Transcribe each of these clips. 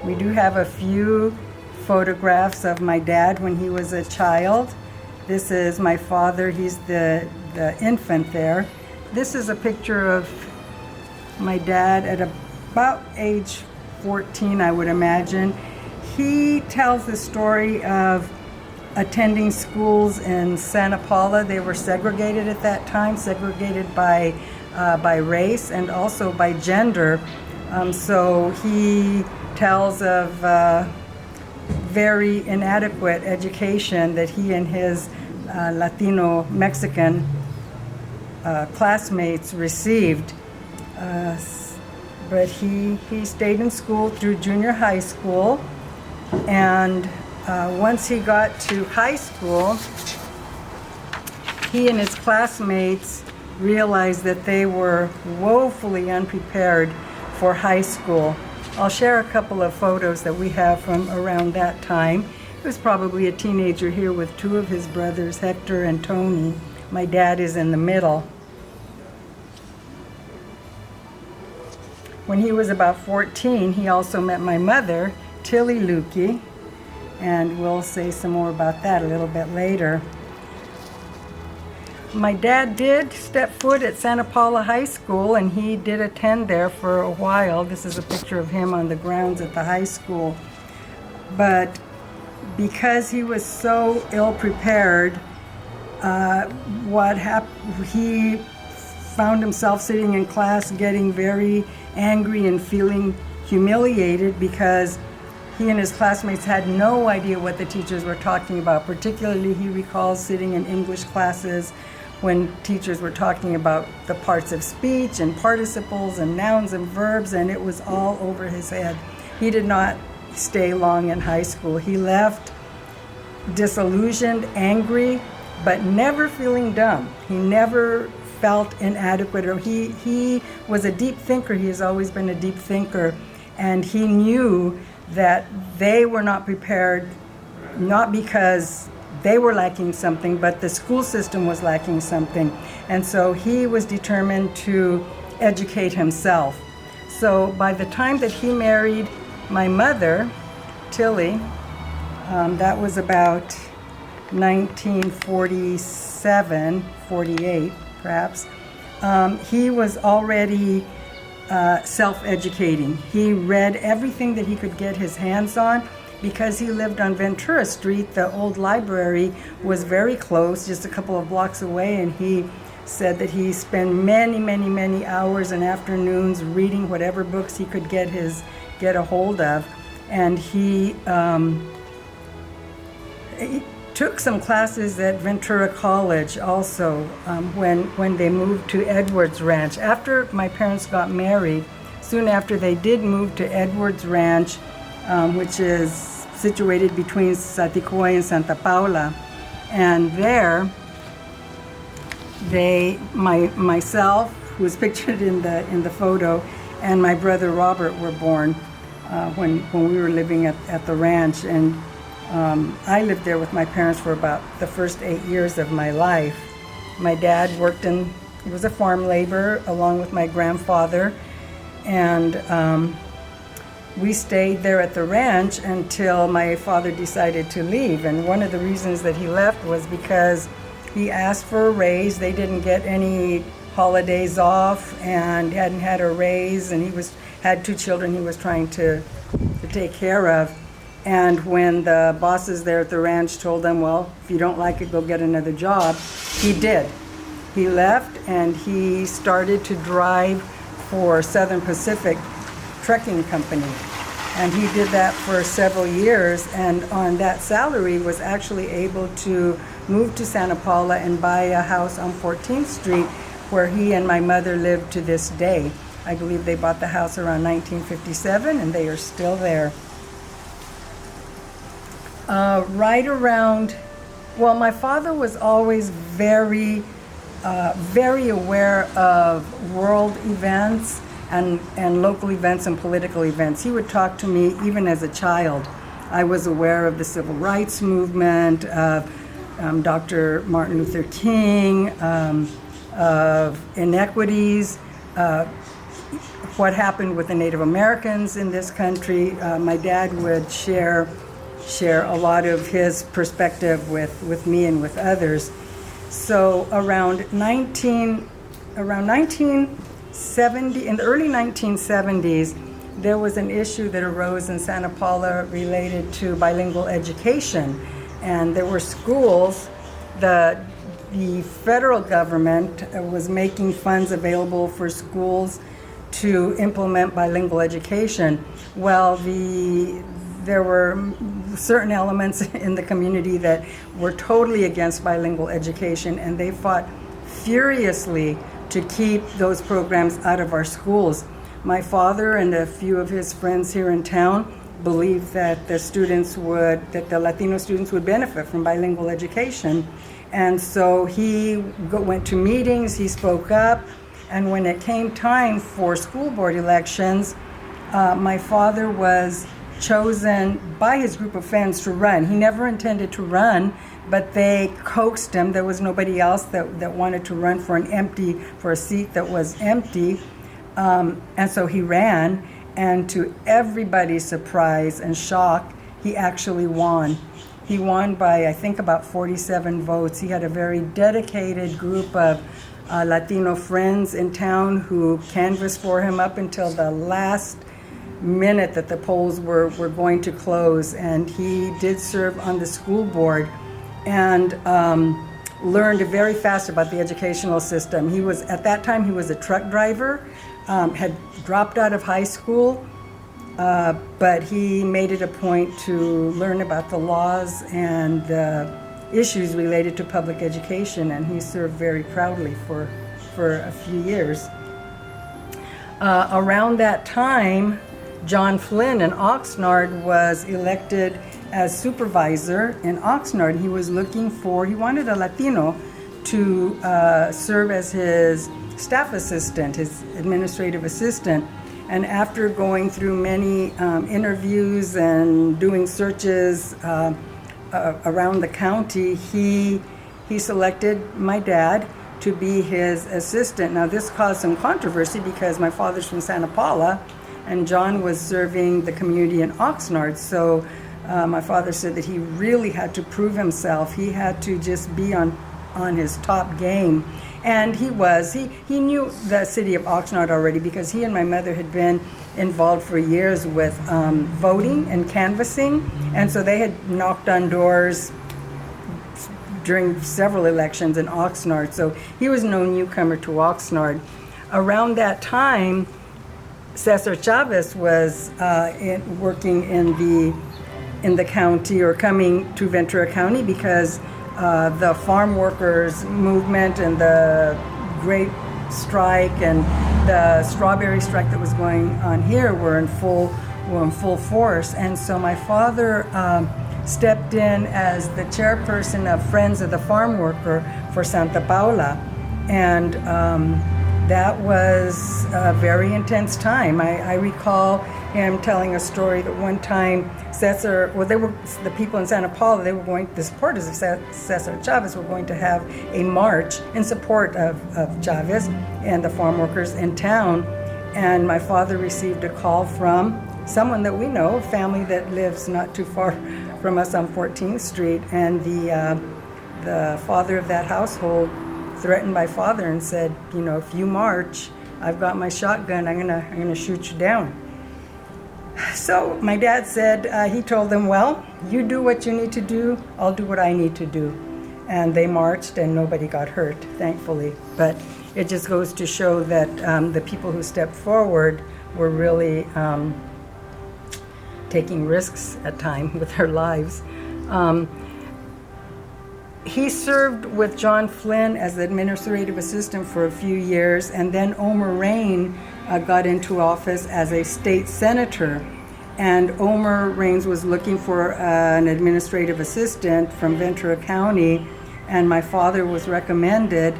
We do have a few photographs of my dad when he was a child. This is my father. He's the infant there. This is a picture of my dad at about age 14, I would imagine. He tells the story of attending schools in Santa Paula. They were segregated at that time, segregated by race and also by gender. So he tells of very inadequate education that he and his Latino Mexican classmates received. But he stayed in school through junior high school, and once he got to high school, he and his classmates realized that they were woefully unprepared for high school. I'll share a couple of photos that we have from around that time. He was probably a teenager here with two of his brothers, Hector and Tony. My dad is in the middle. When he was about 14, he also met my mother, Tilly Lukey, and we'll say some more about that a little bit later. My dad did step foot at Santa Paula High School, and he did attend there for a while. This is a picture of him on the grounds at the high school. But because he was so ill-prepared, what happened, he found himself sitting in class getting very angry and feeling humiliated because he and his classmates had no idea what the teachers were talking about. Particularly, he recalls sitting in English classes when teachers were talking about the parts of speech and participles and nouns and verbs, and it was all over his head. He did not stay long in high school. He left disillusioned, angry, but never feeling dumb. He never felt inadequate, or he was a deep thinker. He has always been a deep thinker, and he knew that they were not prepared, not because they were lacking something, but the school system was lacking something. And so he was determined to educate himself. So by the time that he married my mother, Tilly, that was about 1947, 48 perhaps, he was already self-educating. He read everything that he could get his hands on. Because he lived on Ventura Street, the old library was very close, just a couple of blocks away, and he said that he spent many hours and afternoons reading whatever books he could get a hold of. And he took some classes at Ventura College also when they moved to Edwards Ranch. After my parents got married, soon after they did move to Edwards Ranch, which is situated between Saticoy and Santa Paula. And there, myself, who's pictured in the photo, and my brother Robert were born when we were living at the ranch. And I lived there with my parents for about the first 8 years of my life. My dad he was a farm laborer along with my grandfather, and we stayed there at the ranch until my father decided to leave. And one of the reasons that he left was because he asked for a raise. They didn't get any holidays off and hadn't had a raise, and he had 2 children he was trying to take care of. And when the bosses there at the ranch told him, well, if you don't like it, go get another job, he did. He left and he started to drive for Southern Pacific Trucking Company. And he did that for several years, and on that salary was actually able to move to Santa Paula and buy a house on 14th Street where he and my mother live to this day. I believe they bought the house around 1957, and they are still there. My father was always very aware of world events and local events and political events. He would talk to me even as a child. I was aware of the civil rights movement, of Dr. Martin Luther King, of inequities. what happened with the Native Americans in this country. My dad would share a lot of his perspective with me and with others. So around 1970, in the early 1970s, there was an issue that arose in Santa Paula related to bilingual education. And there were schools, the federal government was making funds available for schools to implement bilingual education. Well, there were certain elements in the community that were totally against bilingual education, and they fought furiously to keep those programs out of our schools. My father and a few of his friends here in town believed that the Latino students would benefit from bilingual education. And so he went to meetings, he spoke up, and when it came time for school board elections, my father was chosen by his group of friends to run. He never intended to run, but they coaxed him. There was nobody else that wanted to run for a seat that was empty. And so he ran, and to everybody's surprise and shock, he actually won. He won by, I think, about 47 votes. He had a very dedicated group of Latino friends in town who canvassed for him up until the last minute that the polls were going to close. And he did serve on the school board and learned very fast about the educational system. At that time, he was a truck driver, had dropped out of high school, but he made it a point to learn about the laws and the issues related to public education, and he served very proudly for a few years. Around that time, John Flynn in Oxnard was elected as supervisor in Oxnard. He wanted a Latino to serve as his staff assistant, his administrative assistant. And after going through many interviews and doing searches around the county, he selected my dad to be his assistant. Now this caused some controversy because my father's from Santa Paula and John was serving the community in Oxnard. So my father said that he really had to prove himself. He had to just be on his top game. And he was. He knew the city of Oxnard already because he and my mother had been involved for years with voting and canvassing. And so they had knocked on doors during several elections in Oxnard. So he was no newcomer to Oxnard. Around that time, Cesar Chavez was working in the county, or coming to Ventura County, because the farm workers movement and the grape strike and the strawberry strike that was going on here were in full force. And so my father stepped in as the chairperson of Friends of the Farm Worker for Santa Paula, and that was a very intense time. I recall him telling a story that one time the people in Santa Paula, the supporters of Cesar Chavez were going to have a march in support of Chavez and the farm workers in town. And my father received a call from someone that we know, a family that lives not too far from us on 14th Street. And the father of that household threatened my father and said, if you march, I've got my shotgun, I'm gonna shoot you down. So my dad said, he told them, well, you do what you need to do, I'll do what I need to do. And they marched and nobody got hurt, thankfully. But it just goes to show that the people who stepped forward were really taking risks at times with their lives. He served with John Flynn as the administrative assistant for a few years, and then Omer Rain got into office as a state senator. And Omer Raines was looking for an administrative assistant from Ventura County, and my father was recommended,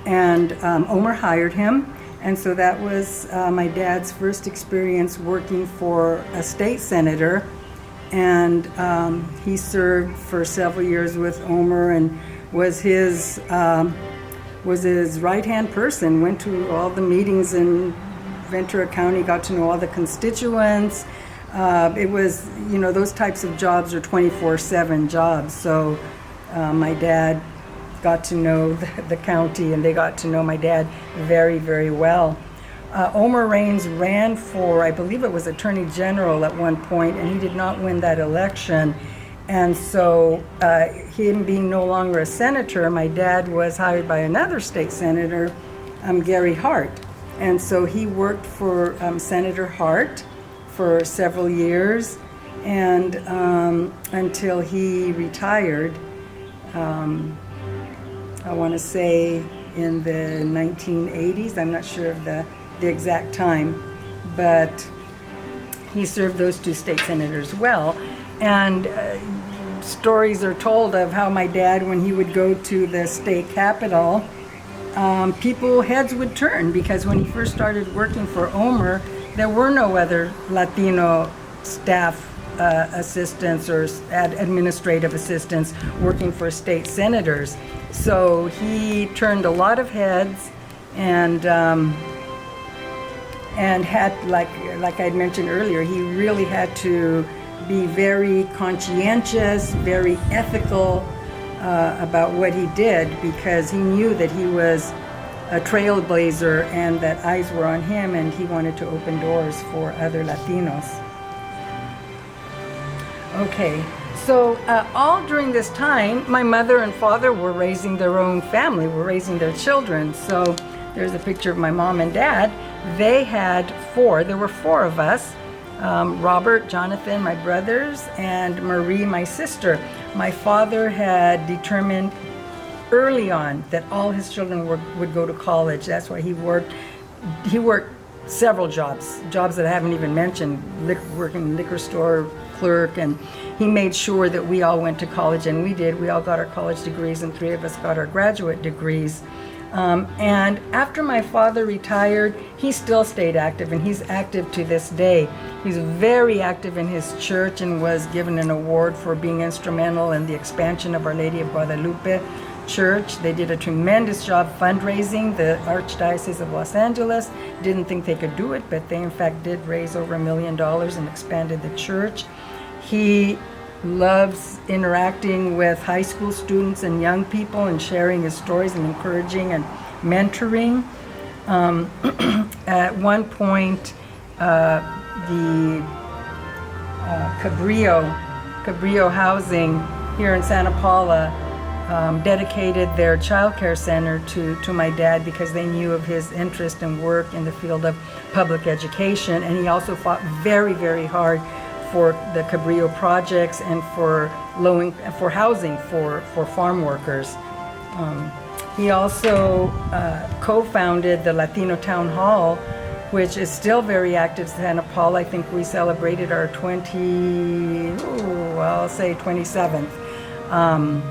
and Omer hired him. And so that was my dad's first experience working for a state senator. And he served for several years with Omer and was his right-hand person, went to all the meetings and Ventura County, got to know all the constituents. It was, those types of jobs are 24/7 jobs. So my dad got to know the county, and they got to know my dad very, very well. Omar Raines ran for, I believe it was Attorney General at one point, and he did not win that election. And so him being no longer a senator, my dad was hired by another state senator, Gary Hart. And so he worked for Senator Hart for several years, and until he retired, I want to say in the 1980s. I'm not sure of the exact time, but he served those two state senators well. And stories are told of how my dad, when he would go to the state capitol, people's heads would turn, because when he first started working for Omer, there were no other Latino staff assistants or administrative assistants working for state senators. So he turned a lot of heads, and had, like I'd mentioned earlier, he really had to be very conscientious, very ethical about what he did, because he knew that he was a trailblazer and that eyes were on him, and he wanted to open doors for other Latinos. Okay, so all during this time, my mother and father were raising their own family, were raising their children. So there's a picture of my mom and dad. They had there were four of us, Robert, Jonathan, my brothers, and Marie, my sister. My father had determined early on that all his children would go to college. That's why he worked several jobs that I haven't even mentioned, working liquor store clerk, and he made sure that we all went to college, and we did. We all got our college degrees, and 3 of us got our graduate degrees. And after my father retired, he still stayed active, and he's active to this day. He's very active in his church and was given an award for being instrumental in the expansion of Our Lady of Guadalupe Church. They did a tremendous job fundraising. The Archdiocese of Los Angeles didn't think they could do it, but they in fact did raise over $1 million and expanded the church. He loves interacting with high school students and young people and sharing his stories and encouraging and mentoring. At one point, the Cabrillo Housing here in Santa Paula dedicated their child care center to my dad, because they knew of his interest and work in the field of public education. And he also fought very, very hard for the Cabrillo projects and for housing for farm workers. He also co-founded the Latino Town Hall, which is still very active in Santa Paula. I think we celebrated our 27th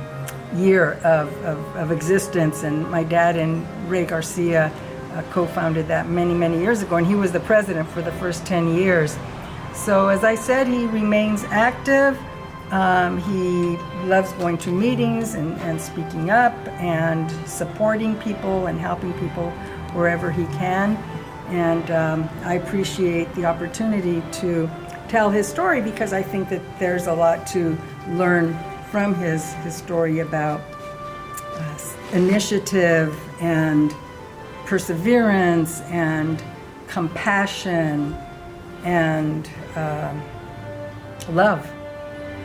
year of existence, and my dad and Ray Garcia co-founded that many, many years ago, and he was the president for the first 10 years. So as I said, he remains active. He loves going to meetings and speaking up and supporting people and helping people wherever he can. And I appreciate the opportunity to tell his story, because I think that there's a lot to learn from his story about initiative and perseverance and compassion and love.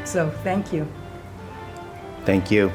So thank you. Thank you.